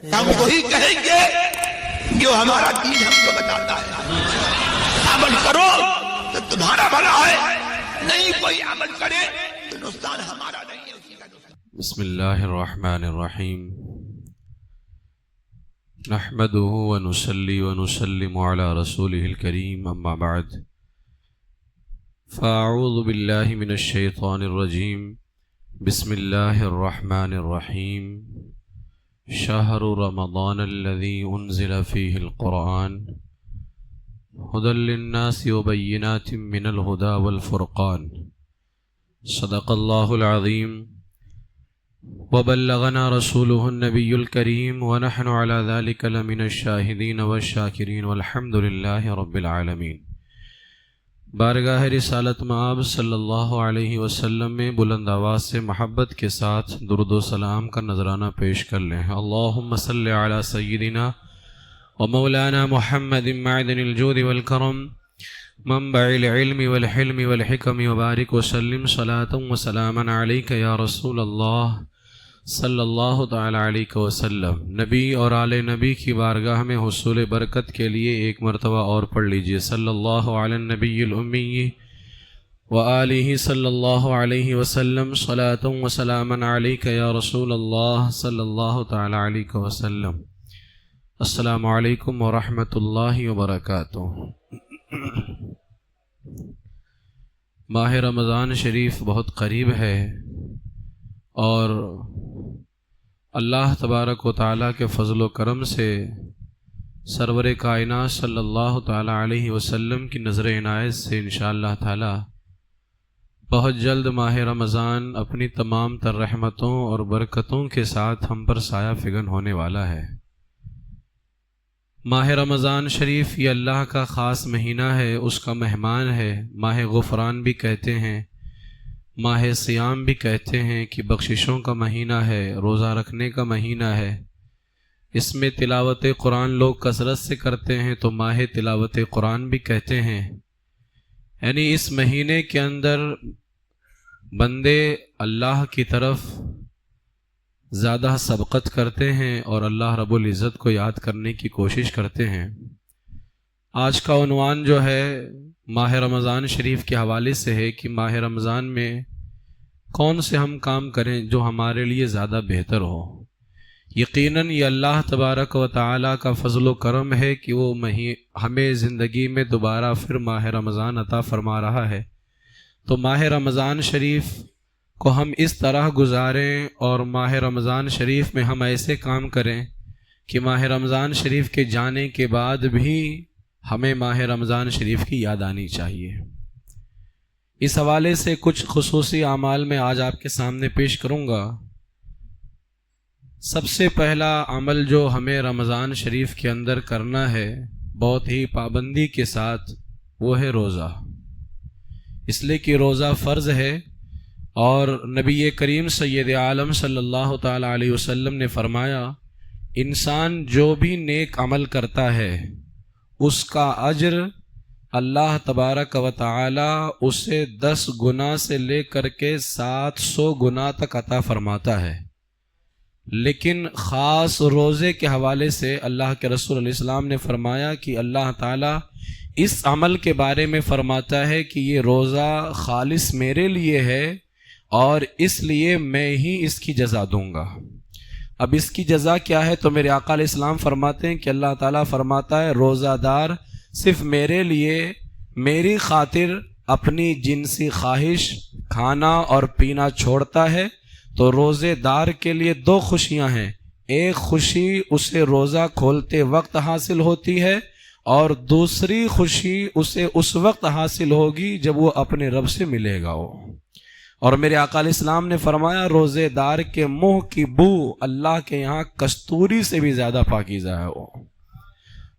ہم وہی کہیں گے جو ہمارا دین ہم کو بتاتا ہے. عمل کرو تو تمہارا بھلا ہے، نہیں کوئی عمل کرے تو نقصان ہمارا نہیں ہے، اسی کا نقصان. بسم اللہ الرحمن الرحیم. نحمده ونصلي ونسلم على رسوله الكريم، اما بعد فاعوذ باللہ من الشیطان الرجیم. بسم اللہ الرحمن الرحیم. شہر رمضان الذي انزل فيه القرآن هدى للناس وبينات من الهدى والفرقان. صدق اللہ العظیم. وبلغنا رسوله النبی الکریم ونحن على ذلك لمن الشاہدین والشاکرین والحمد للہ رب العالمین. بارگاہ رسالت مآب صلی اللہ علیہ وسلم میں بلند آواز سے محبت کے ساتھ درود و سلام کا نذرانہ پیش کر لیں. اللہم صلی علی سیدنا و مولانا محمد معدن الجود والکرم منبع العلم والحلم والحکم وبارک وسلم صلاة و سلاما علیک یا رسول اللہ صلی اللہ تعالی علیہ وسلم. نبی اور آل نبی کی بارگاہ میں حصول برکت کے لیے ایک مرتبہ اور پڑھ لیجئے. صلی اللہ علی النبی الامی وآلہ صلی اللہ علیہ وسلم صلاة و سلاما علیک یا رسول اللہ صلی اللہ تعالی علیہ وسلم. السلام علیکم ورحمۃ اللہ وبرکاتہ. ماہ رمضان شریف بہت قریب ہے اور اللہ تبارک و تعالیٰ کے فضل و کرم سے سرور کائنات صلی اللہ تعالیٰ علیہ وسلم کی نظر عنایت سے انشاءاللہ تعالیٰ بہت جلد ماہ رمضان اپنی تمام تر رحمتوں اور برکتوں کے ساتھ ہم پر سایہ فگن ہونے والا ہے. ماہ رمضان شریف یہ اللہ کا خاص مہینہ ہے، اس کا مہمان ہے. ماہ غفران بھی کہتے ہیں، ماہ صیام بھی کہتے ہیں کہ بخششوں کا مہینہ ہے، روزہ رکھنے کا مہینہ ہے. اس میں تلاوت قرآن لوگ کثرت سے کرتے ہیں تو ماہ تلاوت قرآن بھی کہتے ہیں. یعنی اس مہینے کے اندر بندے اللہ کی طرف زیادہ سبقت کرتے ہیں اور اللہ رب العزت کو یاد کرنے کی کوشش کرتے ہیں. آج کا عنوان جو ہے ماہ رمضان شریف کے حوالے سے ہے کہ ماہ رمضان میں کون سے ہم کام کریں جو ہمارے لیے زیادہ بہتر ہو. یقیناً یہ اللہ تبارک و تعالیٰ کا فضل و کرم ہے کہ وہ ہمیں زندگی میں دوبارہ پھر ماہ رمضان عطا فرما رہا ہے. تو ماہ رمضان شریف کو ہم اس طرح گزاریں اور ماہ رمضان شریف میں ہم ایسے کام کریں کہ ماہ رمضان شریف کے جانے کے بعد بھی ہمیں ماہ رمضان شریف کی یاد آنی چاہیے. اس حوالے سے کچھ خصوصی اعمال میں آج آپ کے سامنے پیش کروں گا. سب سے پہلا عمل جو ہمیں رمضان شریف کے اندر کرنا ہے بہت ہی پابندی کے ساتھ، وہ ہے روزہ. اس لیے کہ روزہ فرض ہے اور نبی کریم سید عالم صلی اللہ تعالی علیہ وسلم نے فرمایا انسان جو بھی نیک عمل کرتا ہے اس کا اجر اللہ تبارک و تعالی اسے 10 گنا سے لے کر کے 700 گنا تک عطا فرماتا ہے. لیکن خاص روزے کے حوالے سے اللہ کے رسول علیہ السلام نے فرمایا کہ اللہ تعالی اس عمل کے بارے میں فرماتا ہے کہ یہ روزہ خالص میرے لیے ہے اور اس لیے میں ہی اس کی جزا دوں گا. اب اس کی جزا کیا ہے؟ تو میرے آقا علیہ السلام فرماتے ہیں کہ اللہ تعالیٰ فرماتا ہے روزہ دار صرف میرے لیے میری خاطر اپنی جنسی خواہش کھانا اور پینا چھوڑتا ہے تو روزے دار کے لیے 2 خوشیاں ہیں. ایک خوشی اسے روزہ کھولتے وقت حاصل ہوتی ہے اور دوسری خوشی اسے اس وقت حاصل ہوگی جب وہ اپنے رب سے ملے گا. اور میرے آقا علیہ السلام نے فرمایا روزے دار کے منہ کی بو اللہ کے یہاں کستوری سے بھی زیادہ پاکیزہ ہے وہ.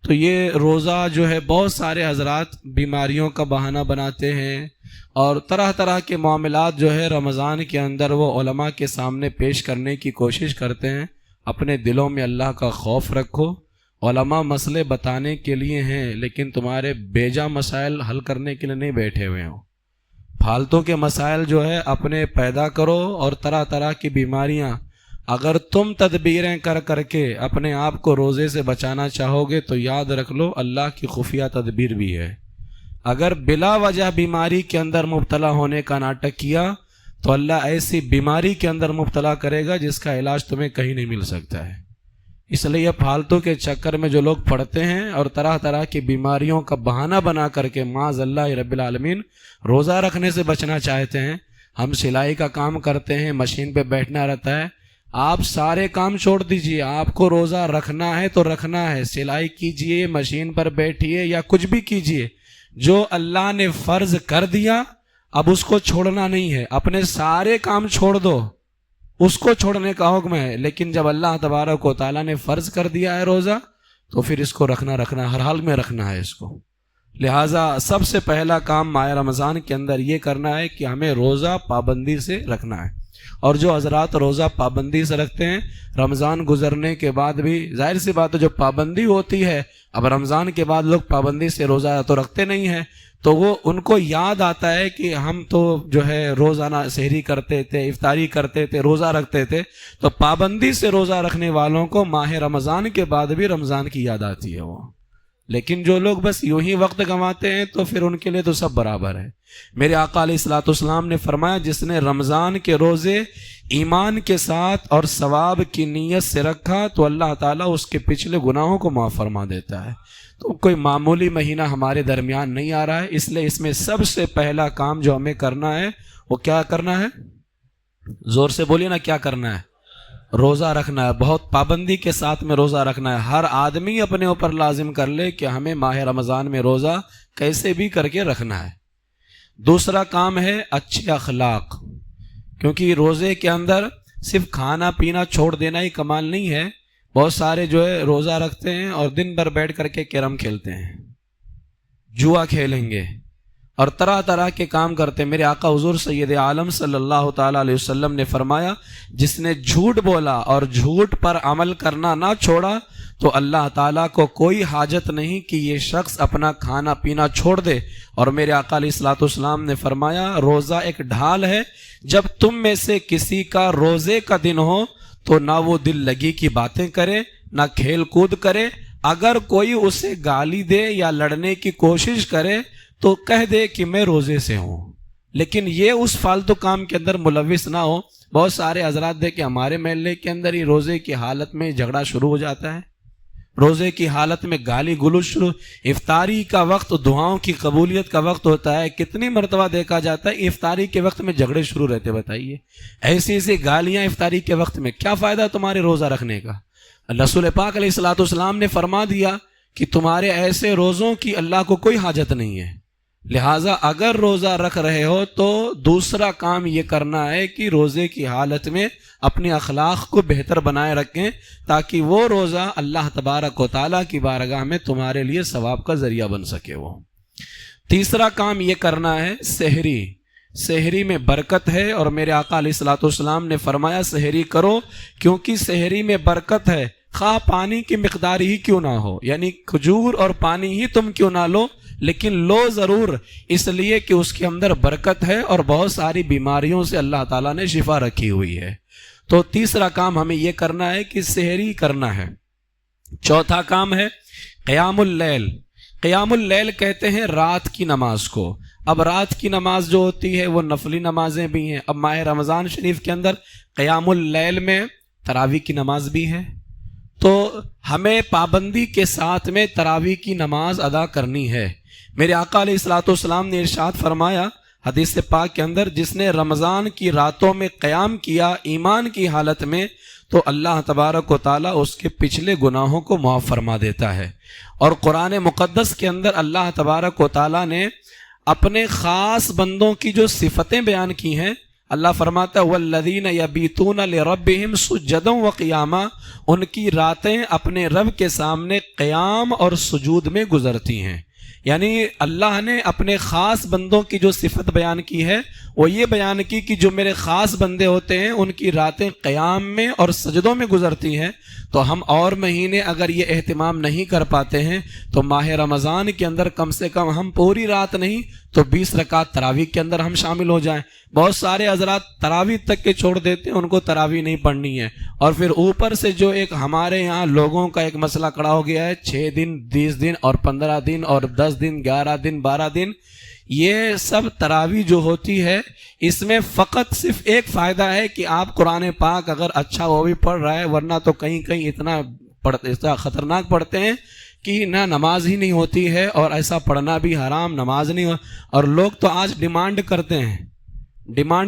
تو یہ روزہ جو ہے بہت سارے حضرات بیماریوں کا بہانہ بناتے ہیں اور طرح طرح کے معاملات جو ہے رمضان کے اندر وہ علماء کے سامنے پیش کرنے کی کوشش کرتے ہیں. اپنے دلوں میں اللہ کا خوف رکھو. علماء مسئلے بتانے کے لیے ہیں لیکن تمہارے بیجا مسائل حل کرنے کے لیے نہیں بیٹھے ہوئے ہوں. پھالتوں کے مسائل جو ہے اپنے پیدا کرو اور طرح طرح کی بیماریاں اگر تم تدبیریں کر کر کے اپنے آپ کو روزے سے بچانا چاہو گے تو یاد رکھ لو اللہ کی خفیہ تدبیر بھی ہے. اگر بلا وجہ بیماری کے اندر مبتلا ہونے کا ناٹک کیا تو اللہ ایسی بیماری کے اندر مبتلا کرے گا جس کا علاج تمہیں کہیں نہیں مل سکتا ہے. اس لیے پھالتو کے چکر میں جو لوگ پڑتے ہیں اور طرح طرح کی بیماریوں کا بہانہ بنا کر کے معاذ اللہ رب العالمین روزہ رکھنے سے بچنا چاہتے ہیں. ہم سلائی کا کام کرتے ہیں، مشین پہ بیٹھنا رہتا ہے. آپ سارے کام چھوڑ دیجئے، آپ کو روزہ رکھنا ہے تو رکھنا ہے. سلائی کیجئے، مشین پر بیٹھیے یا کچھ بھی کیجئے، جو اللہ نے فرض کر دیا اب اس کو چھوڑنا نہیں ہے. اپنے سارے کام چھوڑ دو، اس کو چھوڑنے کا حکم ہے. لیکن جب اللہ تبارک و تعالیٰ نے فرض کر دیا ہے روزہ تو پھر اس کو رکھنا ہر حال میں رکھنا ہے اس کو. لہٰذا سب سے پہلا کام ماہ رمضان کے اندر یہ کرنا ہے کہ ہمیں روزہ پابندی سے رکھنا ہے. اور جو حضرات روزہ پابندی سے رکھتے ہیں رمضان گزرنے کے بعد بھی ظاہر سی بات ہے جو پابندی ہوتی ہے، اب رمضان کے بعد لوگ پابندی سے روزہ تو رکھتے نہیں ہیں، تو وہ ان کو یاد آتا ہے کہ ہم تو جو ہے روزانہ سحری کرتے تھے، افطاری کرتے تھے، روزہ رکھتے تھے. تو پابندی سے روزہ رکھنے والوں کو ماہ رمضان کے بعد بھی رمضان کی یاد آتی ہے وہ. لیکن جو لوگ بس یوں ہی وقت گنواتے ہیں تو پھر ان کے لیے تو سب برابر ہے. میرے آقا علیہ الصلوۃ والسلام نے فرمایا جس نے رمضان کے روزے ایمان کے ساتھ اور ثواب کی نیت سے رکھا تو اللہ تعالیٰ اس کے پچھلے گناہوں کو معاف فرما دیتا ہے. تو کوئی معمولی مہینہ ہمارے درمیان نہیں آ رہا ہے، اس لیے اس میں سب سے پہلا کام جو ہمیں کرنا ہے وہ کیا کرنا ہے؟ زور سے بولیے نا، کیا کرنا ہے؟ روزہ رکھنا ہے. بہت پابندی کے ساتھ میں روزہ رکھنا ہے. ہر آدمی اپنے اوپر لازم کر لے کہ ہمیں ماہ رمضان میں روزہ کیسے بھی کر کے رکھنا ہے. دوسرا کام ہے اچھے اخلاق، کیونکہ روزے کے اندر صرف کھانا پینا چھوڑ دینا ہی کمال نہیں ہے. بہت سارے جو ہے روزہ رکھتے ہیں اور دن بھر بیٹھ کر کے کیرم کھیلتے ہیں، جوا کھیلیں گے اور طرح طرح کے کام کرتے ہیں. میرے آقا حضور سید عالم صلی اللہ تعالیٰ علیہ وسلم نے فرمایا جس نے جھوٹ بولا اور جھوٹ پر عمل کرنا نہ چھوڑا تو اللہ تعالیٰ کو کوئی حاجت نہیں کہ یہ شخص اپنا کھانا پینا چھوڑ دے. اور میرے آقا علیہ الصلوۃ والسلام نے فرمایا روزہ ایک ڈھال ہے، جب تم میں سے کسی کا روزے کا دن ہو تو نہ وہ دل لگی کی باتیں کرے نہ کھیل کود کرے. اگر کوئی اسے گالی دے یا لڑنے کی کوشش کرے تو کہہ دے کہ میں روزے سے ہوں، لیکن یہ اس فالتو کام کے اندر ملوث نہ ہو. بہت سارے حضرات دیکھیں ہمارے محلے کے اندر ہی روزے کی حالت میں جھگڑا شروع ہو جاتا ہے، روزے کی حالت میں گالی گلوچ شروع. افطاری کا وقت دعاؤں کی قبولیت کا وقت ہوتا ہے، کتنی مرتبہ دیکھا جاتا ہے افطاری کے وقت میں جھگڑے شروع رہتے. بتائیے ایسی ایسی گالیاں افطاری کے وقت میں، کیا فائدہ تمہارے روزہ رکھنے کا؟ رسول پاک علیہ الصلوۃ والسلام نے فرما دیا کہ تمہارے ایسے روزوں کی اللہ کو کوئی حاجت نہیں ہے. لہٰذا اگر روزہ رکھ رہے ہو تو دوسرا کام یہ کرنا ہے کہ روزے کی حالت میں اپنے اخلاق کو بہتر بنائے رکھیں تاکہ وہ روزہ اللہ تبارک و تعالیٰ کی بارگاہ میں تمہارے لیے ثواب کا ذریعہ بن سکے. وہ تیسرا کام یہ کرنا ہے سحری. سحری میں برکت ہے اور میرے آقا علیہ الصلوۃ والسلام نے فرمایا سحری کرو کیونکہ سحری میں برکت ہے، خواہ پانی کی مقدار ہی کیوں نہ ہو، یعنی کھجور اور پانی ہی تم کیوں نہ لو لیکن لو ضرور، اس لیے کہ اس کے اندر برکت ہے اور بہت ساری بیماریوں سے اللہ تعالیٰ نے شفا رکھی ہوئی ہے. تو تیسرا کام ہمیں یہ کرنا ہے کہ سحری کرنا ہے. چوتھا کام ہے قیام اللیل. قیام اللیل کہتے ہیں رات کی نماز کو. اب رات کی نماز جو ہوتی ہے وہ نفلی نمازیں بھی ہیں. اب ماہ رمضان شریف کے اندر قیام اللیل میں تراویح کی نماز بھی ہے، تو ہمیں پابندی کے ساتھ میں تراویح کی نماز ادا کرنی ہے. میرے آقا علیہ الصلوۃ والسلام نے ارشاد فرمایا حدیث پاک کے اندر جس نے رمضان کی راتوں میں قیام کیا ایمان کی حالت میں تو اللہ تبارک و تعالیٰ اس کے پچھلے گناہوں کو معاف فرما دیتا ہے. اور قرآن مقدس کے اندر اللہ تبارک و تعالیٰ نے اپنے خاص بندوں کی جو صفتیں بیان کی ہیں. اللہ فرماتا ہے والذین یبیتون لربہم سجدا وقیاما، ان کی راتیں اپنے رب کے سامنے قیام اور سجود میں گزرتی ہیں. یعنی اللہ نے اپنے خاص بندوں کی جو صفت بیان کی ہے وہ یہ بیان کی کہ جو میرے خاص بندے ہوتے ہیں ان کی راتیں قیام میں اور سجدوں میں گزرتی ہیں، تو ہم اور مہینے اگر یہ اہتمام نہیں کر پاتے ہیں تو ماہ رمضان کے اندر کم سے کم ہم پوری رات نہیں تو 20 رکعت تراویح کے اندر ہم شامل ہو جائیں۔ بہت سارے حضرات تراویح تک کے چھوڑ دیتے ہیں، ان کو تراویح نہیں پڑھنی ہے، اور پھر اوپر سے جو ایک ہمارے یہاں لوگوں کا ایک مسئلہ کھڑا ہو گیا ہے 6 دن 20 دن اور 15 دن اور 10 دن 11 دن 12 دن، یہ سب تراویح جو ہوتی ہے اس میں فقط صرف ایک فائدہ ہے کہ آپ قرآن پاک اگر اچھا وہ بھی پڑھ رہا ہے، ورنہ تو کہیں کہیں اتنا خطرناک پڑھتے ہیں کہ نہ نماز ہی نہیں ہوتی ہے، اور ایسا پڑھنا بھی حرام، نماز نہیں ہو۔ اور لوگ تو آج ڈیمانڈ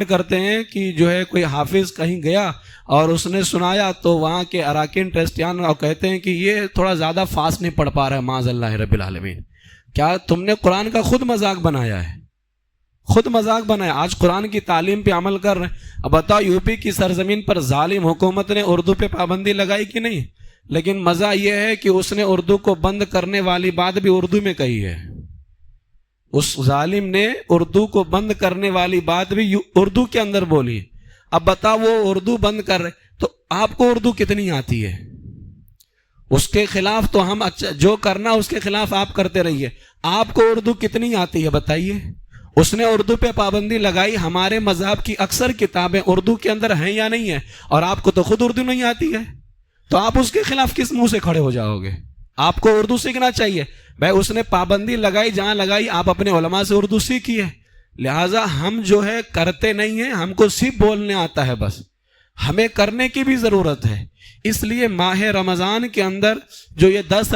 کرتے ہیں کہ جو ہے کوئی حافظ کہیں گیا اور اس نے سنایا تو وہاں کے اراکین ٹرسٹیان اور کہتے ہیں کہ یہ تھوڑا زیادہ فاسٹ نہیں پڑھ پا رہا ہے، معاذ اللہ رب العالمین۔ کیا تم نے قرآن کا خود مذاق بنایا ہے؟ خود مذاق بنایا۔ آج قرآن کی تعلیم پہ عمل کر رہے ہیں۔ اب بتاؤ یوپی کی سرزمین پر ظالم حکومت نے اردو پہ پابندی لگائی کہ نہیں؟ لیکن مزہ یہ ہے کہ اس نے اردو کو بند کرنے والی بات بھی اردو میں کہی ہے۔ اس ظالم نے اردو کو بند کرنے والی بات بھی اردو کے اندر بولی۔ اب بتاؤ وہ اردو بند کر رہے تو آپ کو اردو کتنی آتی ہے؟ اس کے خلاف تو ہم جو کرنا اس کے خلاف آپ کرتے رہیے۔ آپ کو اردو کتنی آتی ہے بتائیے؟ اس نے اردو پہ پابندی لگائی۔ ہمارے مذہب کی اکثر کتابیں اردو کے اندر ہیں یا نہیں ہیں، اور آپ کو تو خود اردو نہیں آتی ہے، تو آپ اس کے خلاف کس منہ سے کھڑے ہو جاؤ گے؟ آپ کو اردو سیکھنا چاہیے بھائی۔ اس نے پابندی لگائی، جہاں لگائی آپ اپنے علماء سے اردو سیکھیے۔ لہٰذا ہم جو ہے کرتے نہیں ہیں، ہم کو صرف بولنے آتا ہے، بس ہمیں کرنے کی بھی ضرورت ہے۔ اس لیے ماہ رمضان کے اندر جو یہ 10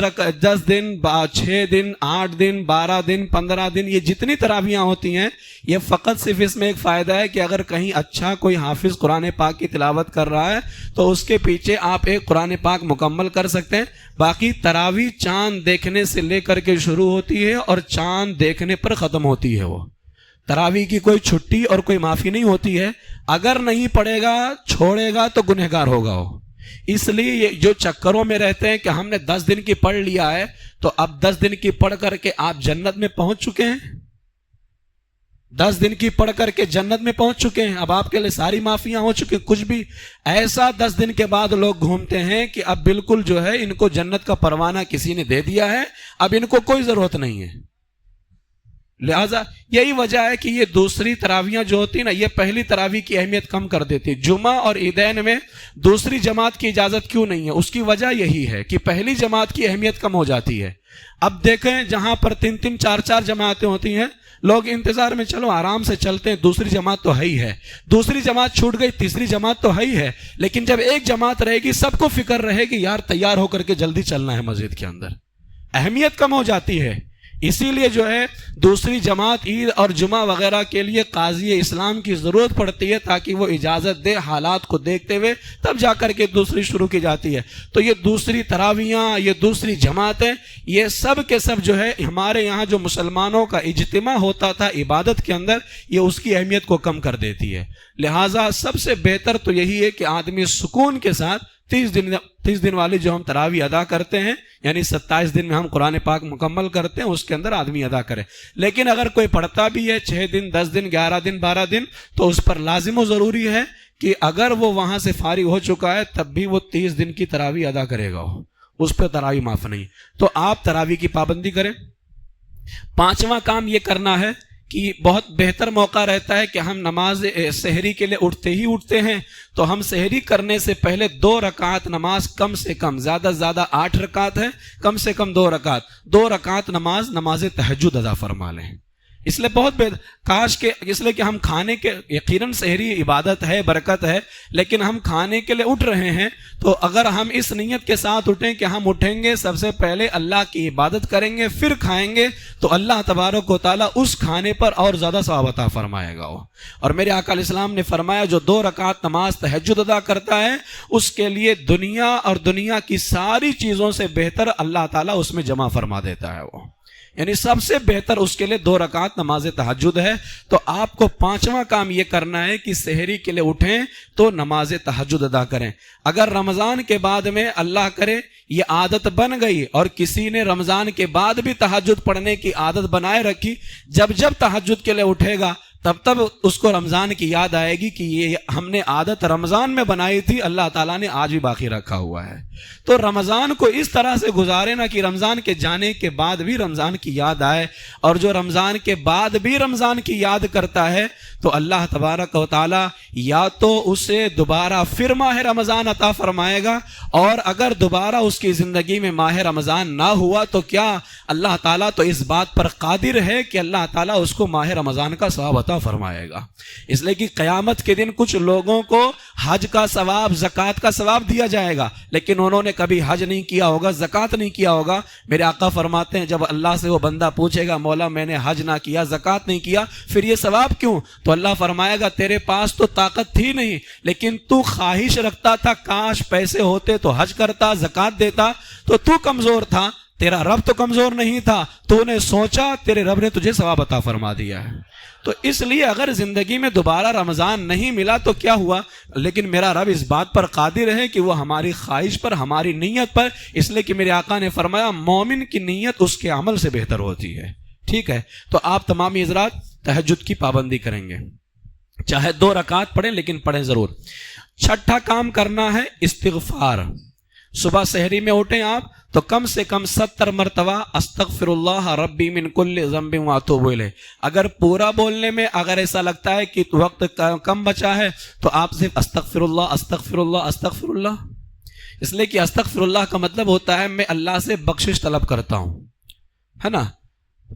دن 6 دن 8 دن 12 دن 15 دن یہ جتنی تراویحاں ہوتی ہیں، یہ فقط صرف اس میں ایک فائدہ ہے کہ اگر کہیں اچھا کوئی حافظ قرآن پاک کی تلاوت کر رہا ہے تو اس کے پیچھے آپ ایک قرآن پاک مکمل کر سکتے ہیں۔ باقی تراویح چاند دیکھنے سے لے کر کے شروع ہوتی ہے اور چاند دیکھنے پر ختم ہوتی ہے۔ وہ تراویح کی کوئی چھٹی اور کوئی معافی نہیں ہوتی ہے۔ اگر نہیں پڑھے گا چھوڑے گا تو گنہگار ہوگا وہ۔ اس لیے یہ جو چکروں میں رہتے ہیں کہ ہم نے 10 دن کی پڑھ لیا ہے تو اب 10 دن کی پڑھ کر کے آپ جنت میں پہنچ چکے ہیں، 10 دن کی پڑھ کر کے جنت میں پہنچ چکے ہیں، اب آپ کے لیے ساری معافیاں ہو چکی۔ کچھ بھی ایسا 10 دن کے بعد لوگ گھومتے ہیں کہ اب بالکل جو ہے ان کو جنت کا پروانہ کسی نے دے دیا ہے، اب ان کو کوئی ضرورت نہیں ہے۔ لہٰذا یہی وجہ ہے کہ یہ دوسری تراویحاں جو ہوتی ہیں نا، یہ پہلی تراویح کی اہمیت کم کر دیتی۔ جمعہ اور عیدین میں دوسری جماعت کی اجازت کیوں نہیں ہے؟ اس کی وجہ یہی ہے کہ پہلی جماعت کی اہمیت کم ہو جاتی ہے۔ اب دیکھیں جہاں پر 3 4 جماعتیں ہوتی ہیں، لوگ انتظار میں چلو آرام سے چلتے ہیں، دوسری جماعت تو ہے ہی ہے، دوسری جماعت چھوٹ گئی تیسری جماعت تو ہے ہی ہے، لیکن جب ایک جماعت رہے گی سب کو فکر رہے گی یار تیار ہو کر کے جلدی چلنا ہے مسجد کے اندر، اہمیت کم ہو جاتی ہے۔ اسی لیے جو ہے دوسری جماعت عید اور جمعہ وغیرہ کے لیے قاضی اسلام کی ضرورت پڑتی ہے تاکہ وہ اجازت دے، حالات کو دیکھتے ہوئے تب جا کر کے دوسری شروع کی جاتی ہے۔ تو یہ دوسری تراویحاں، یہ دوسری جماعتیں، یہ سب کے سب جو ہے ہمارے یہاں جو مسلمانوں کا اجتماع ہوتا تھا عبادت کے اندر، یہ اس کی اہمیت کو کم کر دیتی ہے۔ لہٰذا سب سے بہتر تو یہی ہے کہ آدمی سکون کے ساتھ 30 دن والی جو ہم تراویح ادا کرتے ہیں، یعنی 27 دن میں ہم قرآن پاک مکمل کرتے ہیں، اس کے اندر آدمی ادا کرے۔ لیکن اگر کوئی پڑھتا بھی ہے 6 دن 10 دن 11 دن 12 دن تو اس پر لازم و ضروری ہے کہ اگر وہ وہاں سے فارغ ہو چکا ہے تب بھی وہ 30 دن کی تراویح ادا کرے گا، اس پہ تراویح معاف نہیں۔ تو آپ تراویح کی پابندی کریں۔ 5واں کام یہ کرنا ہے کہ بہت بہتر موقع رہتا ہے کہ ہم نماز سحری کے لیے اٹھتے ہیں تو ہم سحری کرنے سے پہلے 2 رکعت نماز کم سے کم، زیادہ سے زیادہ 8 رکعت ہے، کم سے کم 2 رکعت نماز تہجد ادا فرما لیں۔ اس لیے بہت کاش کہ اس لیے کہ ہم کھانے کے، یقیناً سحری عبادت ہے، برکت ہے، لیکن ہم کھانے کے لیے اٹھ رہے ہیں تو اگر ہم اس نیت کے ساتھ اٹھیں کہ ہم اٹھیں گے سب سے پہلے اللہ کی عبادت کریں گے پھر کھائیں گے تو اللہ تبارک و تعالیٰ اس کھانے پر اور زیادہ ثواب عطا فرمائے گا۔ اور میرے آقا علیہ السلام نے فرمایا جو 2 رکعت نماز تہجد ادا کرتا ہے اس کے لیے دنیا اور دنیا کی ساری چیزوں سے بہتر اللہ تعالیٰ اس میں جمع فرما دیتا ہے۔ وہ یعنی سب سے بہتر اس کے لیے 2 رکعت نماز تہجد ہے۔ تو آپ کو 5واں کام یہ کرنا ہے کہ سحری کے لیے اٹھیں تو نماز تہجد ادا کریں۔ اگر رمضان کے بعد میں اللہ کرے یہ عادت بن گئی اور کسی نے رمضان کے بعد بھی تہجد پڑھنے کی عادت بنائے رکھی، جب تہجد کے لیے اٹھے گا تب اس کو رمضان کی یاد آئے گی کہ یہ ہم نے عادت رمضان میں بنائی تھی، اللہ تعالیٰ نے آج بھی باقی رکھا ہوا ہے۔ تو رمضان کو اس طرح سے گزارے نا کہ رمضان کے جانے کے بعد بھی رمضان کی یاد آئے، اور جو رمضان کے بعد بھی رمضان کی یاد کرتا ہے تو اللہ تبارک و تعالیٰ یا تو اسے دوبارہ پھر ماہ رمضان عطا فرمائے گا، اور اگر دوبارہ اس کی زندگی میں ماہ رمضان نہ ہوا تو کیا اللہ تعالیٰ تو اس بات پر قادر ہے کہ اللہ تعالیٰ اس کو ماہ رمضان کا ثواب عطا فرمائے گا۔ اس لیے کہ قیامت کے دن کچھ لوگوں کو حج کا ثواب، زکوٰۃ کا ثواب دیا جائے گا، لیکن انہوں نے کبھی حج نہیں کیا ہوگا، زکوٰۃ نہیں کیا ہوگا۔ میرے آقا فرماتے ہیں جب اللہ سے وہ بندہ پوچھے گا مولا میں نے حج نہ کیا، زکوٰۃ نہیں کیا، پھر یہ ثواب کیوں؟ تو اللہ فرمائے گا تیرے پاس تو طاقت تھی نہیں، لیکن تو خواہش رکھتا تھا کاش پیسے ہوتے تو حج کرتا، زکوٰۃ دیتا، تو کمزور تھا، تیرا رب تو کمزور نہیں تھا، تو نے سوچا، تیرے رب نے تجھے ثواب عطا فرما دیا ہے۔ تو اس لیے اگر زندگی میں دوبارہ رمضان نہیں ملا تو کیا ہوا، لیکن میرا رب اس بات پر قادر ہے کہ وہ ہماری خواہش پر، ہماری نیت پر، اس لیے کہ میرے آقا نے فرمایا مومن کی نیت اس کے عمل سے بہتر ہوتی ہے۔ ٹھیک ہے، تو آپ تمام حضرات تہجد کی پابندی کریں گے، چاہے 2 رکعت پڑھیں لیکن پڑھیں ضرور۔ چھٹا کام کرنا ہے استغفار۔ صبح سحری میں اٹھیں آپ تو کم سے کم 70 مرتبہ استغفر اللہ ربی من کل ذنب واتوب الیہ۔ اگر پورا بولنے میں اگر ایسا لگتا ہے کہ وقت کم بچا ہے تو آپ صرف استغفر اللہ استغفر اللہ استغفر اللہ، اس لیے کہ استغفر اللہ کا مطلب ہوتا ہے میں اللہ سے بخشش طلب کرتا ہوں، ہے نا،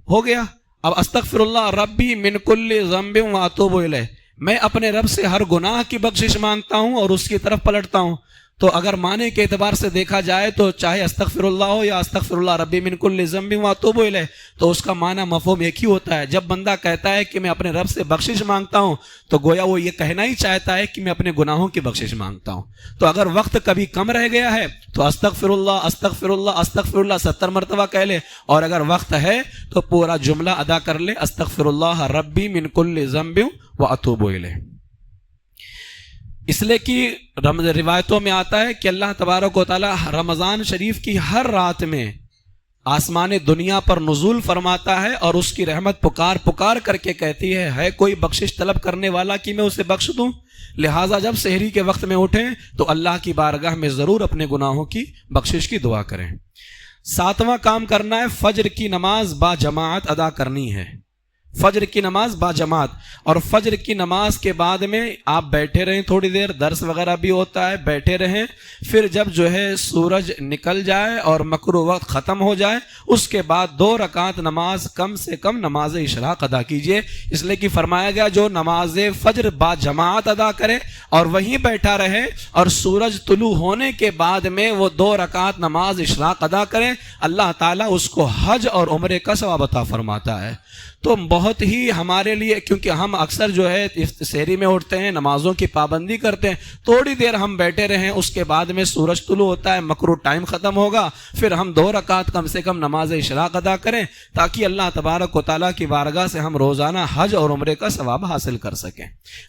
ہو گیا۔ اب استغفر اللہ ربی من کل ذنب واتوب الیہ، میں اپنے رب سے ہر گناہ کی بخشش مانگتا ہوں اور اس کی طرف پلٹتا ہوں۔ تو اگر معنی کے اعتبار سے دیکھا جائے تو چاہے استغفر اللہ ہو یا استغفر اللہ ربی من کل ذنب واتوب الیہ، تو اس کا معنی مفہوم ایک ہی ہوتا ہے۔ جب بندہ کہتا ہے کہ میں اپنے رب سے بخشش مانگتا ہوں تو گویا وہ یہ کہنا ہی چاہتا ہے کہ میں اپنے گناہوں کی بخشش مانگتا ہوں۔ تو اگر وقت کبھی کم رہ گیا ہے تو استغفر اللہ استغفر اللہ استغفر اللہ 70 مرتبہ کہہ لے، اور اگر وقت ہے تو پورا جملہ ادا کر لے استغفر اللہ ربی من کل ذنب واتوب الیہ۔ اس لیے کہ روایتوں میں آتا ہے کہ اللہ تبارک و تعالی رمضان شریف کی ہر رات میں آسمان دنیا پر نزول فرماتا ہے اور اس کی رحمت پکار پکار کر کے کہتی ہے کوئی بخشش طلب کرنے والا کہ میں اسے بخش دوں۔ لہٰذا جب سحری کے وقت میں اٹھیں تو اللہ کی بارگاہ میں ضرور اپنے گناہوں کی بخشش کی دعا کریں۔ 7واں کام کرنا ہے فجر کی نماز با جماعت ادا کرنی ہے۔ فجر کی نماز با جماعت، اور فجر کی نماز کے بعد میں آپ بیٹھے رہیں، تھوڑی دیر درس وغیرہ بھی ہوتا ہے، بیٹھے رہیں، پھر جب جو ہے سورج نکل جائے اور مکرو وقت ختم ہو جائے اس کے بعد 2 رکعت نماز کم سے کم نماز اشراق ادا کیجئے۔ اس لیے کہ فرمایا گیا جو نماز فجر با جماعت ادا کرے اور وہیں بیٹھا رہے اور سورج طلوع ہونے کے بعد میں وہ 2 رکعت نماز اشراق ادا کرے، اللہ تعالیٰ اس کو حج اور عمرے کا ثواب عطا فرماتا ہے۔ تو بہت ہی ہمارے لیے، کیونکہ ہم اکثر جو ہے سحری میں اٹھتے ہیں، نمازوں کی پابندی کرتے ہیں، تھوڑی دیر ہم بیٹھے رہیں، اس کے بعد میں سورج طلوع ہوتا ہے، مکرو ٹائم ختم ہوگا، پھر ہم 2 رکعت کم سے کم نماز اشراق ادا کریں تاکہ اللہ تبارک و تعالیٰ کی بارگاہ سے ہم روزانہ حج اور عمرے کا ثواب حاصل کر سکیں۔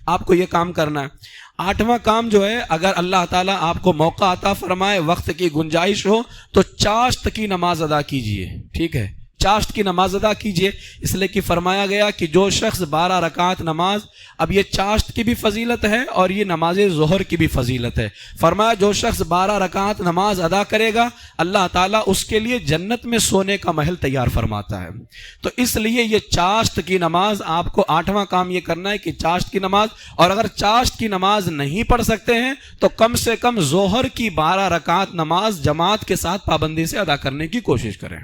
آپ کو یہ کام کرنا ہے۔ 8واں کام جو ہے، اگر اللہ تعالیٰ آپ کو موقع عطا فرمائے، وقت کی گنجائش ہو تو چاشت کی نماز ادا کیجئے۔ ٹھیک ہے، چاشت کی نماز ادا کیجئے، اس لیے کہ فرمایا گیا کہ جو شخص 12 رکعت نماز، اب یہ چاشت کی بھی فضیلت ہے اور یہ نماز ظہر کی بھی فضیلت ہے۔ فرمایا جو شخص 12 رکعت نماز ادا کرے گا اللہ تعالیٰ اس کے لیے جنت میں سونے کا محل تیار فرماتا ہے۔ تو اس لیے یہ چاشت کی نماز آپ کو 8واں کام یہ کرنا ہے کہ چاشت کی نماز، اور اگر چاشت کی نماز نہیں پڑھ سکتے ہیں تو کم سے کم ظہر کی 12 رکعت نماز جماعت کے ساتھ پابندی سے ادا کرنے کی کوشش کریں۔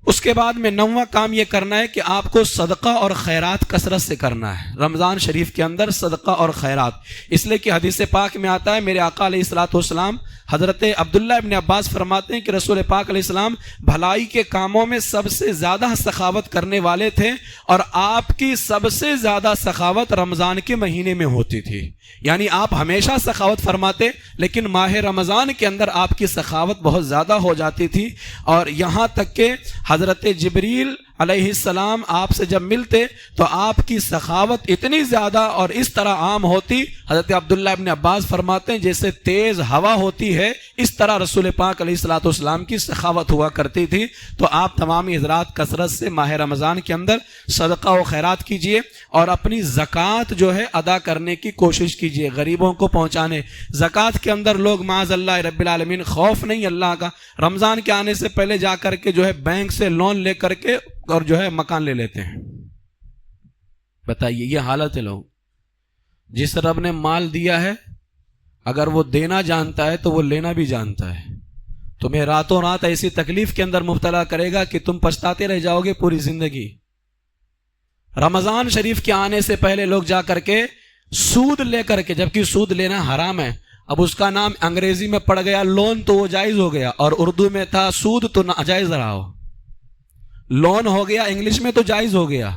اس کے بعد میں 9واں کام یہ کرنا ہے کہ آپ کو صدقہ اور خیرات کثرت سے کرنا ہے۔ رمضان شریف کے اندر صدقہ اور خیرات، اس لیے کہ حدیث پاک میں آتا ہے، میرے آقا علیہ الصلوۃ والسلام حضرت عبداللہ ابن عباس فرماتے ہیں کہ رسول پاک علیہ السلام بھلائی کے کاموں میں سب سے زیادہ سخاوت کرنے والے تھے، اور آپ کی سب سے زیادہ سخاوت رمضان کے مہینے میں ہوتی تھی۔ یعنی آپ ہمیشہ سخاوت فرماتے، لیکن ماہ رمضان کے اندر آپ کی سخاوت بہت زیادہ ہو جاتی تھی، اور یہاں تک کہ حضرت جبریل علیہ السلام آپ سے جب ملتے تو آپ کی سخاوت اتنی زیادہ اور اس طرح عام ہوتی، حضرت عبداللہ ابن عباس فرماتے ہیں جیسے تیز ہوا ہوتی ہے اس طرح رسول پاک علیہ الصلوۃ والسلام کی سخاوت ہوا کرتی تھی۔ تو آپ تمامی حضرات کثرت سے ماہ رمضان کے اندر صدقہ و خیرات کیجئے اور اپنی زکوٰۃ جو ہے ادا کرنے کی کوشش کیجئے، غریبوں کو پہنچانے۔ زکوٰۃ کے اندر لوگ معاذ اللہ رب العالمین خوف نہیں اللہ کا، رمضان کے آنے سے پہلے جا کر کے جو ہے بینک سے لون لے کر کے اور جو ہے مکان لے لیتے ہیں۔ بتائیے یہ حالت ہے لوگ۔ جس رب نے مال دیا ہے اگر وہ دینا جانتا ہے تو وہ لینا بھی جانتا ہے۔ تمہیں راتوں رات ایسی تکلیف کے اندر مبتلا کرے گا کہ تم پچھتاتے رہ جاؤ گے پوری زندگی۔ رمضان شریف کے آنے سے پہلے لوگ جا کر کے سود لے کر کے، جبکہ سود لینا حرام ہے، اب اس کا نام انگریزی میں پڑ گیا لون تو وہ جائز ہو گیا، اور اردو میں تھا سود تو ناجائز رہا ہو، لون ہو گیا انگلش میں تو جائز ہو گیا۔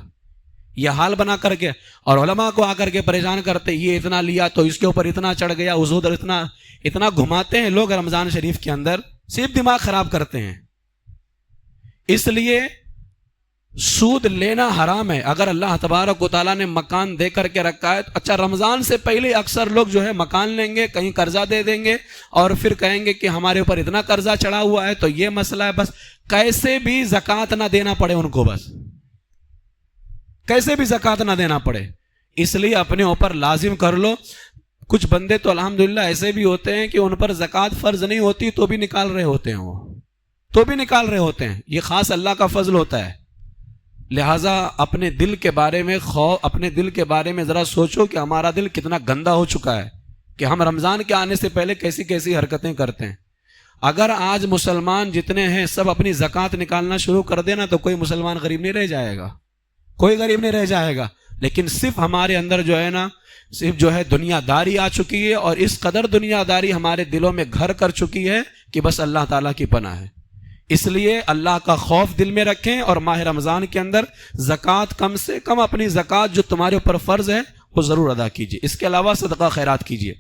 یہ حال بنا کر کے اور علماء کو آ کر کے پریشان کرتے، یہ اتنا لیا تو اس کے اوپر اتنا چڑھ گیا، اس ادھر اتنا گھماتے ہیں لوگ رمضان شریف کے اندر، صرف دماغ خراب کرتے ہیں۔ اس لیے سود لینا حرام ہے۔ اگر اللہ تبارک و تعالیٰ نے مکان دے کر کے رکھا ہے، اچھا رمضان سے پہلے اکثر لوگ جو ہے مکان لیں گے، کہیں قرضہ دے دیں گے اور پھر کہیں گے کہ ہمارے اوپر اتنا قرضہ چڑھا ہوا ہے تو یہ مسئلہ ہے، بس کیسے بھی زکوٰۃ نہ دینا پڑے ان کو، بس کیسے بھی زکوٰۃ نہ دینا پڑے، اس لیے اپنے اوپر لازم کر لو۔ کچھ بندے تو الحمدللہ ایسے بھی ہوتے ہیں کہ ان پر زکوٰۃ فرض نہیں ہوتی تو بھی نکال رہے ہوتے ہیں، وہ تو بھی نکال رہے ہوتے ہیں، یہ خاص اللہ کا فضل ہوتا ہے۔ لہٰذا اپنے دل کے بارے میں اپنے دل کے بارے میں ذرا سوچو کہ ہمارا دل کتنا گندا ہو چکا ہے کہ ہم رمضان کے آنے سے پہلے کیسی کیسی حرکتیں کرتے ہیں۔ اگر آج مسلمان جتنے ہیں سب اپنی زکوٰۃ نکالنا شروع کر دینا تو کوئی مسلمان غریب نہیں رہ جائے گا، کوئی غریب نہیں رہ جائے گا، لیکن صرف ہمارے اندر جو ہے نا صرف جو ہے دنیا داری آ چکی ہے، اور اس قدر دنیا داری ہمارے دلوں میں گھر کر چکی ہے کہ بس اللہ تعالیٰ کی پناہ ہے۔ اس لیے اللہ کا خوف دل میں رکھیں اور ماہ رمضان کے اندر زکوٰۃ کم سے کم اپنی زکوٰۃ جو تمہارے اوپر فرض ہے وہ ضرور ادا کیجیے۔ اس کے علاوہ صدقہ خیرات کیجیے۔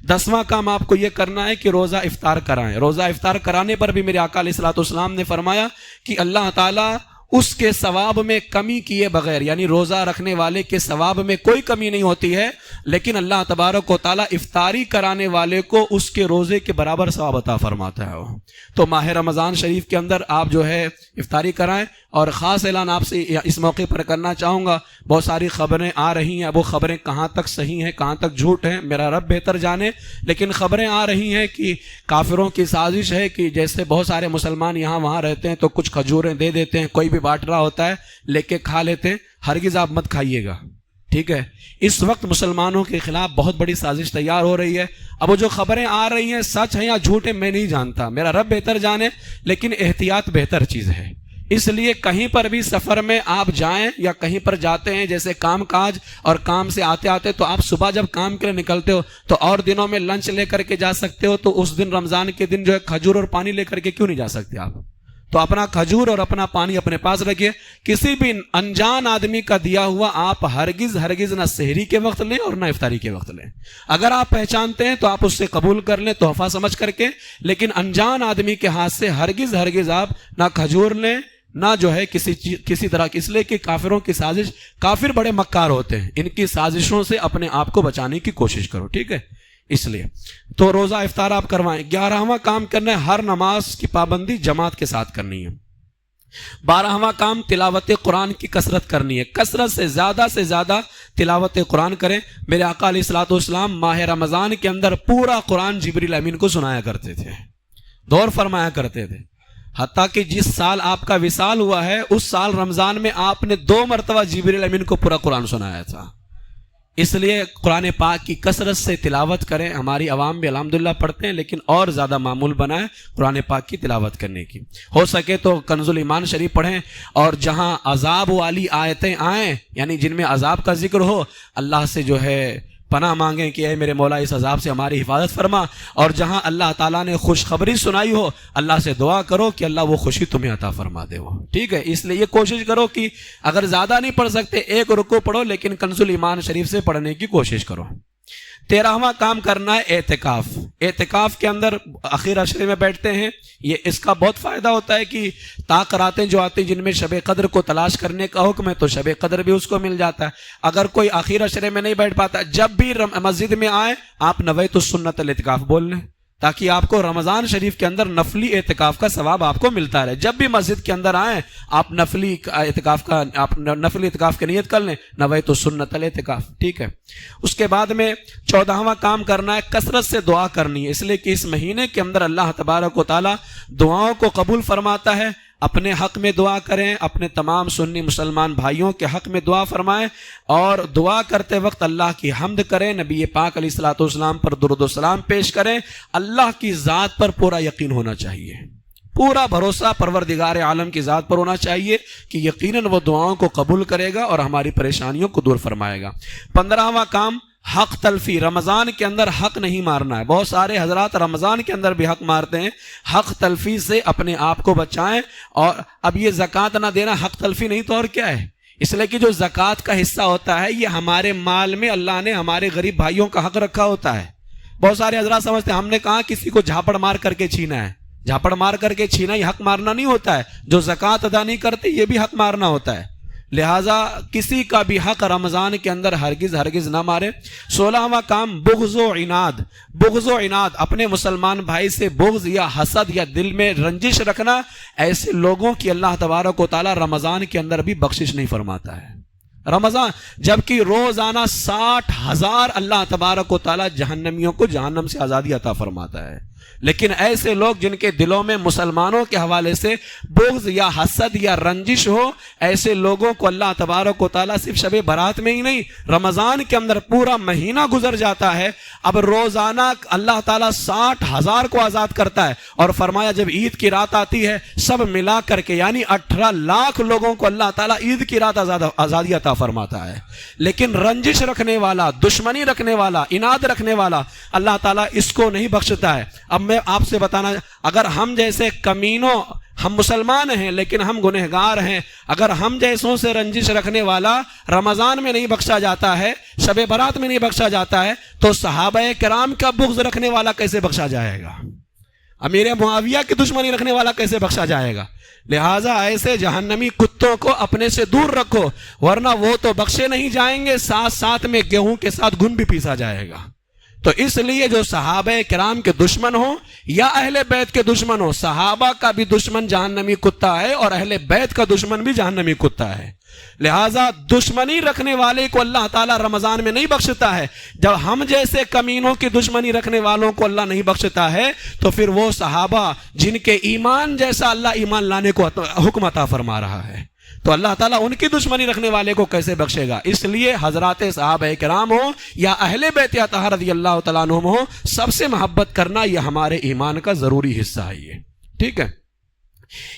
10واں کام آپ کو یہ کرنا ہے کہ روزہ افطار کرائیں۔ روزہ افطار کرانے پر بھی میرے آقا علیہ الصلوۃ والسلام نے فرمایا کہ اللہ تعالیٰ اس کے ثواب میں کمی کیے بغیر، یعنی روزہ رکھنے والے کے ثواب میں کوئی کمی نہیں ہوتی ہے، لیکن اللہ تبارک و تعالیٰ افطاری کرانے والے کو اس کے روزے کے برابر ثواب عطا فرماتا ہے۔ تو ماہ رمضان شریف کے اندر آپ جو ہے افطاری کرائیں۔ اور خاص اعلان آپ سے اس موقع پر کرنا چاہوں گا، بہت ساری خبریں آ رہی ہیں، وہ خبریں کہاں تک صحیح ہیں کہاں تک جھوٹ ہیں میرا رب بہتر جانے، لیکن خبریں آ رہی ہیں کہ کافروں کی سازش ہے کہ جیسے بہت سارے مسلمان یہاں وہاں رہتے ہیں تو کچھ کھجوریں دے دیتے ہیں، کوئی بھی بانٹ رہا ہوتا ہے لے کے کھا لیتے ہیں، ہرگز آپ مت کھائیے گا، ٹھیک ہے؟ اس وقت مسلمانوں کے خلاف بہت بڑی سازش تیار ہو رہی ہے۔ اب وہ جو خبریں آ رہی ہیں سچ ہیں یا جھوٹ ہیں میں نہیں جانتا، میرا رب بہتر جانے، لیکن احتیاط بہتر چیز ہے۔ اس لیے کہیں پر بھی سفر میں آپ جائیں یا کہیں پر جاتے ہیں، جیسے کام کاج اور کام سے آتے آتے تو آپ صبح جب کام کے لیے نکلتے ہو تو اور دنوں میں لنچ لے کر کے جا سکتے ہو، تو اس دن رمضان کے دن جو ہے کھجور اور پانی لے کر کے کیوں نہیں جا سکتے آپ؟ تو اپنا کھجور اور اپنا پانی اپنے پاس رکھیے۔ کسی بھی انجان آدمی کا دیا ہوا آپ ہرگز نہ سحری کے وقت لیں اور نہ افطاری کے وقت لیں۔ اگر آپ پہچانتے ہیں تو آپ اس سے قبول کر لیں تحفہ سمجھ کر کے، لیکن انجان آدمی کے ہاتھ سے ہرگز آپ نہ کھجور لیں نہ جو ہے کسی طرح کی، اس لیے کہ کافروں کی سازش، کافر بڑے مکار ہوتے ہیں، ان کی سازشوں سے اپنے آپ کو بچانے کی کوشش کرو، ٹھیک ہے؟ اس لیے تو روزہ افطار آپ کروائیں۔ 11واں کام کرنا ہے، ہر نماز کی پابندی جماعت کے ساتھ کرنی ہے۔ 12واں کام تلاوت قرآن کی کثرت کرنی ہے، کثرت سے زیادہ تلاوت قرآن کریں۔ میرے آقا علیہ الصلوۃ والسلام ماہ رمضان کے اندر پورا قرآن جبریل امین کو سنایا کرتے تھے، دور فرمایا کرتے تھے، حتیٰ کہ جس سال آپ کا وصال ہوا ہے اس سال رمضان میں آپ نے 2 مرتبہ جبریل امین کو پورا قرآن سنایا تھا۔ اس لیے قرآن پاک کی کثرت سے تلاوت کریں۔ ہماری عوام بھی الحمدللہ پڑھتے ہیں، لیکن اور زیادہ معمول بنائیں قرآن پاک کی تلاوت کرنے کی۔ ہو سکے تو کنز الایمان شریف پڑھیں، اور جہاں عذاب والی آیتیں آئیں، یعنی جن میں عذاب کا ذکر ہو، اللہ سے جو ہے پناہ مانگیں کہ اے میرے مولا اس عذاب سے ہماری حفاظت فرما، اور جہاں اللہ تعالیٰ نے خوشخبری سنائی ہو اللہ سے دعا کرو کہ اللہ وہ خوشی تمہیں عطا فرما دے وہ، ٹھیک ہے؟ اس لیے یہ کوشش کرو کہ اگر زیادہ نہیں پڑھ سکتے 1 رکوع پڑھو، لیکن کنز الایمان شریف سے پڑھنے کی کوشش کرو۔ 13واں کام کرنا ہے اعتکاف. اعتکاف کے اندر آخر عشرے میں بیٹھتے ہیں. یہ اس کا بہت فائدہ ہوتا ہے کہ راتیں جو آتی جن میں شب قدر کو تلاش کرنے کا حکم ہے تو شب قدر بھی اس کو مل جاتا ہے. اگر کوئی آخر عشرے میں نہیں بیٹھ پاتا، جب بھی مسجد میں آئے آپ نویت السنت الاعتکاف بول لیں، تاکہ آپ کو رمضان شریف کے اندر نفلی اعتکاف کا ثواب آپ کو ملتا رہے. جب بھی مسجد کے اندر آئیں آپ نفلی اعتکاف کی نیت کر لیں، نویت السنت الاعتکاف. ٹھیک ہے. اس کے بعد میں 14واں کام کرنا ہے، کثرت سے دعا کرنی ہے، اس لیے کہ اس مہینے کے اندر اللہ تبارک و تعالی دعاؤں کو قبول فرماتا ہے. اپنے حق میں دعا کریں، اپنے تمام سنی مسلمان بھائیوں کے حق میں دعا فرمائیں، اور دعا کرتے وقت اللہ کی حمد کریں، نبی پاک علیہ الصلوۃ والسلام پر درود و سلام پیش کریں. اللہ کی ذات پر پورا یقین ہونا چاہیے، پورا بھروسہ پروردگار عالم کی ذات پر ہونا چاہیے کہ یقیناً وہ دعاؤں کو قبول کرے گا اور ہماری پریشانیوں کو دور فرمائے گا. 15واں کام حق تلفی. رمضان کے اندر حق نہیں مارنا ہے. بہت سارے حضرات رمضان کے اندر بھی حق مارتے ہیں. حق تلفی سے اپنے آپ کو بچائیں. اور اب یہ زکوٰۃ نہ دینا حق تلفی نہیں تو اور کیا ہے؟ اس لیے کہ جو زکوٰۃ کا حصہ ہوتا ہے یہ ہمارے مال میں اللہ نے ہمارے غریب بھائیوں کا حق رکھا ہوتا ہے. بہت سارے حضرات سمجھتے ہیں ہم نے کہا کسی کو جھاپڑ مار کر کے چھینا ہے. جھاپڑ مار کر کے چھینا یہ حق مارنا نہیں ہوتا ہے. جو زکوٰۃ ادا نہیں کرتے یہ بھی حق مارنا ہوتا ہے. لہٰذا کسی کا بھی حق رمضان کے اندر ہرگز نہ مارے. 16واں کام بغض و عناد. بغض و عناد، اپنے مسلمان بھائی سے بغض یا حسد یا دل میں رنجش رکھنا، ایسے لوگوں کی اللہ تبارک و تعالی رمضان کے اندر بھی بخشش نہیں فرماتا ہے. رمضان جبکہ روزانہ 60,000 اللہ تبارک و تعالی جہنمیوں کو جہنم سے آزادی عطا فرماتا ہے. لیکن ایسے لوگ جن کے دلوں میں مسلمانوں کے حوالے سے بغض یا حسد یا رنجش ہو، ایسے لوگوں کو اللہ تبارک و تعالیٰ صرف شب برات میں ہی نہیں، رمضان کے اندر پورا مہینہ گزر جاتا ہے. اب روزانہ اللہ تعالیٰ 60,000 کو آزاد کرتا ہے، اور فرمایا جب عید کی رات آتی ہے سب ملا کر کے یعنی 18 لاکھ لوگوں کو اللہ تعالیٰ عید کی رات آزادی عطا فرماتا ہے. لیکن رنجش رکھنے والا، دشمنی رکھنے والا، اناد رکھنے والا، اللہ تعالیٰ اس کو نہیں بخشتا ہے. اب میں آپ سے بتانا، اگر ہم جیسے کمینوں، ہم مسلمان ہیں لیکن ہم گنہگار ہیں، اگر ہم جیسوں سے رنجش رکھنے والا رمضان میں نہیں بخشا جاتا ہے، شب برات میں نہیں بخشا جاتا ہے، تو صحابہ کرام کا بغض رکھنے والا کیسے بخشا جائے گا؟ امیر معاویہ کی دشمنی رکھنے والا کیسے بخشا جائے گا؟ لہٰذا ایسے جہنمی کتوں کو اپنے سے دور رکھو، ورنہ وہ تو بخشے نہیں جائیں گے، ساتھ ساتھ میں گیہوں کے ساتھ گن بھی پیسا جائے گا. تو اس لیے جو صحابہ کرام کے دشمن ہوں یا اہل بیت کے دشمن ہوں، صحابہ کا بھی دشمن جہنمی کتا ہے اور اہل بیت کا دشمن بھی جہنمی کتا ہے. لہٰذا دشمنی رکھنے والے کو اللہ تعالیٰ رمضان میں نہیں بخشتا ہے. جب ہم جیسے کمینوں کی دشمنی رکھنے والوں کو اللہ نہیں بخشتا ہے تو پھر وہ صحابہ جن کے ایمان جیسا اللہ ایمان لانے کو حکم عطا فرما رہا ہے، تو اللہ تعالیٰ ان کی دشمنی رکھنے والے کو کیسے بخشے گا؟ اس لیے حضرات صحابہ کرام ہو یا اہل بیت اطہار رضی اللہ تعالیٰ عنہم ہو، سب سے محبت کرنا یہ ہمارے ایمان کا ضروری حصہ ہے. یہ ٹھیک ہے.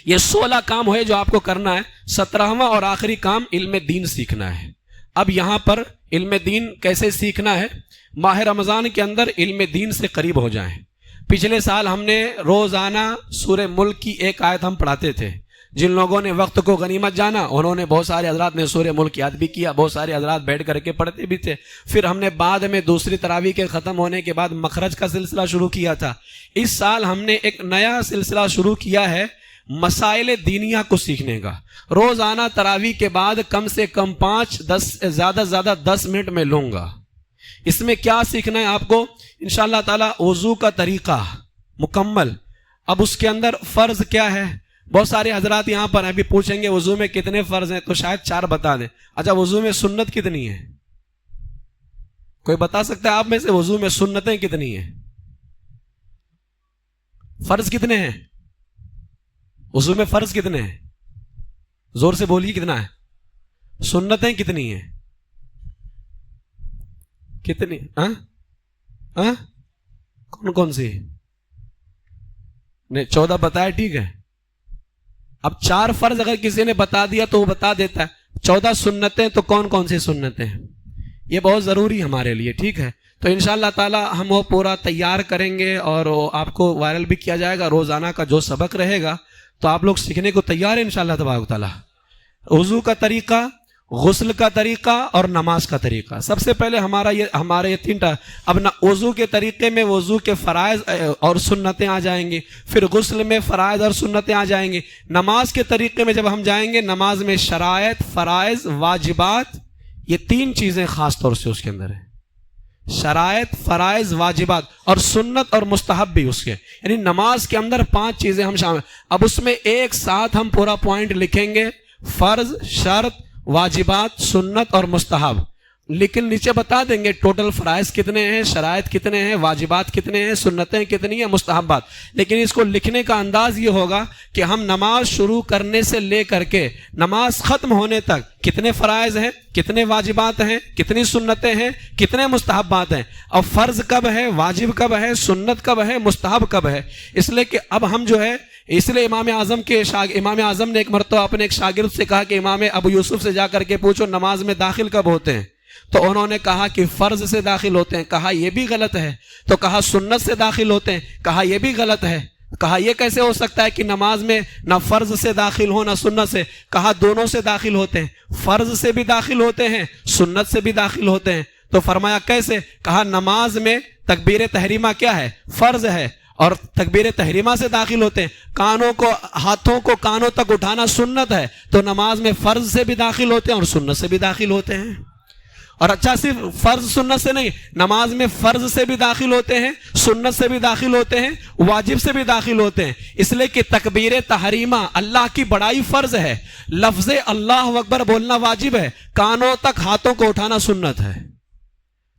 یہ 16 کام ہے جو آپ کو کرنا ہے. 17واں اور آخری کام علم دین سیکھنا ہے. اب یہاں پر علم دین کیسے سیکھنا ہے؟ ماہ رمضان کے اندر علم دین سے قریب ہو جائیں. پچھلے سال ہم نے روزانہ سورہ ملک کی ایک آیت ہم پڑھاتے تھے. جن لوگوں نے وقت کو غنیمت جانا انہوں نے، بہت سارے حضرات نے سورہ ملک یاد بھی کیا، بہت سارے حضرات بیٹھ کر کے پڑھتے بھی تھے. پھر ہم نے بعد میں دوسری تراویح کے ختم ہونے کے بعد مخرج کا سلسلہ شروع کیا تھا. اس سال ہم نے ایک نیا سلسلہ شروع کیا ہے مسائل دینیہ کو سیکھنے کا. روزانہ تراویح کے بعد کم سے کم 5-10 زیادہ سے زیادہ 10 منٹ میں لوں گا. اس میں کیا سیکھنا ہے آپ کو؟ انشاءاللہ تعالی وضو کا طریقہ مکمل. اب اس کے اندر فرض کیا ہے؟ بہت سارے حضرات یہاں پر ابھی پوچھیں گے وضو میں کتنے فرض ہیں، تو شاید 4 بتا دیں. اچھا وضو میں سنت کتنی ہے؟ کوئی بتا سکتا ہے آپ میں سے وضو میں سنتیں کتنی ہیں؟ فرض کتنے ہیں وضو میں؟ فرض کتنے ہیں؟ زور سے بولیے کتنا ہے؟ سنتیں کتنی ہیں؟ کتنی؟ کون کون سی؟ نہیں 14 بتایا، ٹھیک ہے. اب 4 فرض اگر کسی نے بتا دیا تو وہ بتا دیتا ہے. 14 سنتیں تو کون کون سی سنتیں ہیں؟ یہ بہت ضروری ہمارے لیے. ٹھیک ہے. تو انشاءاللہ تعالی ہم وہ پورا تیار کریں گے اور آپ کو وائرل بھی کیا جائے گا. روزانہ کا جو سبق رہے گا تو آپ لوگ سیکھنے کو تیار ہیں انشاءاللہ تبارک تعالی. وضو کا طریقہ غسل کا طریقہ اور نماز کا طریقہ. سب سے پہلے ہمارے یہ تینٹا. اب وضو کے طریقے میں وضو کے فرائض اور سنتیں آ جائیں گی, پھر غسل میں فرائض اور سنتیں آ جائیں گی. نماز کے طریقے میں جب ہم جائیں گے, نماز میں شرائط, فرائض, واجبات, یہ 3 چیزیں خاص طور سے اس کے اندر ہیں. شرائط, فرائض, واجبات اور سنت اور مستحب بھی اس کے, یعنی نماز کے اندر 5 چیزیں ہم شامل. اب اس میں ایک ساتھ ہم پورا پوائنٹ لکھیں گے, فرض, شرط, واجبات, سنت اور مستحب. لیکن نیچے بتا دیں گے ٹوٹل فرائض کتنے ہیں, شرائط کتنے ہیں, واجبات کتنے ہیں, سنتیں کتنی ہیں, مستحبات. لیکن اس کو لکھنے کا انداز یہ ہوگا کہ ہم نماز شروع کرنے سے لے کر کے نماز ختم ہونے تک کتنے فرائض ہیں, کتنے واجبات ہیں, کتنی سنتیں ہیں, کتنے مستحبات ہیں, اور فرض کب ہے, واجب کب ہے, سنت کب ہے, مستحب کب ہے. اس لیے کہ اب ہم جو ہے, اس لیے امام اعظم نے ایک مرتبہ اپنے ایک شاگرد سے کہا کہ امام ابو یوسف سے جا کر کے پوچھو نماز میں داخل کب ہوتے ہیں. تو انہوں نے کہا کہ فرض سے داخل ہوتے ہیں. کہا یہ بھی غلط ہے. تو کہا سنت سے داخل ہوتے ہیں. کہا یہ بھی غلط ہے. کہا یہ کیسے ہو سکتا ہے کہ نماز میں نہ فرض سے داخل ہو نہ سنت سے. کہا دونوں سے داخل ہوتے ہیں, فرض سے بھی داخل ہوتے ہیں, سنت سے بھی داخل ہوتے ہیں. تو فرمایا کیسے؟ کہا نماز میں تکبیر تحریمہ کیا ہے؟ فرض ہے, اور تکبیر تحریمہ سے داخل ہوتے ہیں. ہاتھوں کو کانوں تک اٹھانا سنت ہے, تو نماز میں فرض سے بھی داخل ہوتے ہیں اور سنت سے بھی داخل ہوتے ہیں. اور اچھا, صرف فرض سنت سے نہیں, نماز میں فرض سے بھی داخل ہوتے ہیں, سنت سے بھی داخل ہوتے ہیں, واجب سے بھی داخل ہوتے ہیں. اس لیے کہ تکبیر تحریمہ اللہ کی بڑائی فرض ہے, لفظ اللہ اکبر بولنا واجب ہے, کانوں تک ہاتھوں کو اٹھانا سنت ہے.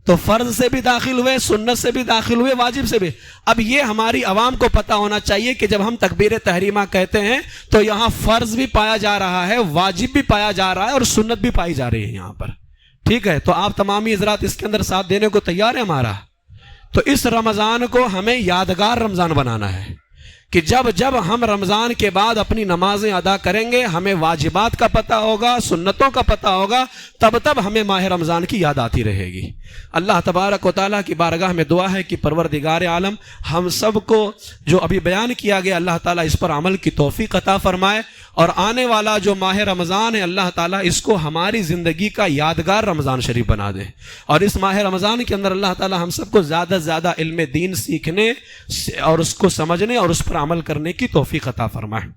تو فرض سے بھی داخل ہوئے, سنت سے بھی داخل ہوئے, واجب سے بھی. اب یہ ہماری عوام کو پتہ ہونا چاہیے کہ جب ہم تکبیر تحریمہ کہتے ہیں تو یہاں فرض بھی پایا جا رہا ہے, واجب بھی پایا جا رہا ہے, اور سنت بھی پائی جا رہی ہے یہاں پر. ٹھیک ہے, تو آپ تمامی حضرات اس کے اندر ساتھ دینے کو تیار ہیں ہمارا. تو اس رمضان کو ہمیں یادگار رمضان بنانا ہے کہ جب ہم رمضان کے بعد اپنی نمازیں ادا کریں گے, ہمیں واجبات کا پتہ ہوگا, سنتوں کا پتہ ہوگا, تب ہمیں ماہ رمضان کی یاد آتی رہے گی. اللہ تبارک و تعالیٰ کی بارگاہ میں دعا ہے کہ پروردگار عالم ہم سب کو جو ابھی بیان کیا گیا, اللہ تعالیٰ اس پر عمل کی توفیق عطا فرمائے, اور آنے والا جو ماہ رمضان ہے اللہ تعالیٰ اس کو ہماری زندگی کا یادگار رمضان شریف بنا دے. اور اس ماہ رمضان کے اندر اللہ تعالیٰ ہم سب کو زیادہ سے زیادہ علم دین سیکھنے اور اس کو سمجھنے اور اس پر عمل کرنے کی توفیق عطا فرمائے.